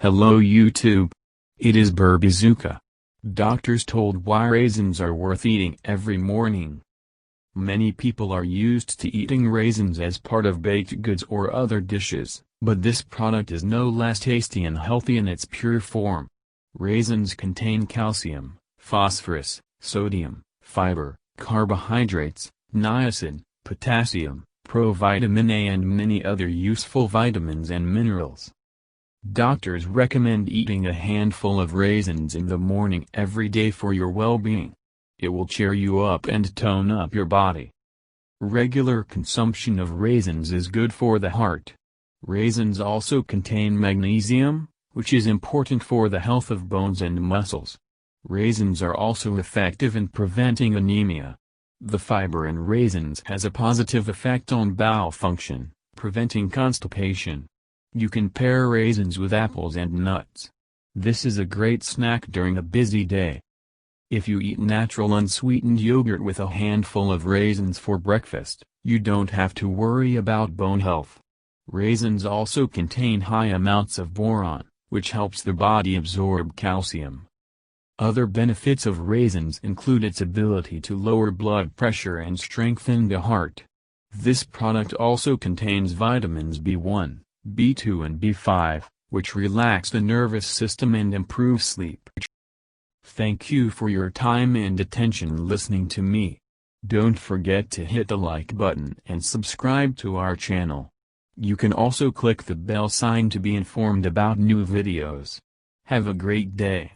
Hello YouTube. It is Burbazooka. Doctors told why raisins are worth eating every morning. Many people are used to eating raisins as part of baked goods or other dishes, but this product is no less tasty and healthy in its pure form. Raisins contain calcium, phosphorus, sodium, fiber, carbohydrates, niacin, potassium, provitamin A and many other useful vitamins and minerals. Doctors recommend eating a handful of raisins in the morning every day for your well-being. It will cheer you up and tone up your body. Regular consumption of raisins is good for the heart. Raisins also contain magnesium, which is important for the health of bones and muscles. Raisins are also effective in preventing anemia. The fiber in raisins has a positive effect on bowel function, preventing constipation. You can pair raisins with apples and nuts. This is a great snack during a busy day. If you eat natural unsweetened yogurt with a handful of raisins for breakfast, you don't have to worry about bone health. Raisins also contain high amounts of boron, which helps the body absorb calcium. Other benefits of raisins include its ability to lower blood pressure and strengthen the heart. This product also contains vitamins B1, B2 and B5, which relax the nervous system and improve sleep. Thank you for your time and attention listening to me. Don't forget to hit the like button and subscribe to our channel. You can also click the bell sign to be informed about new videos. Have a great day.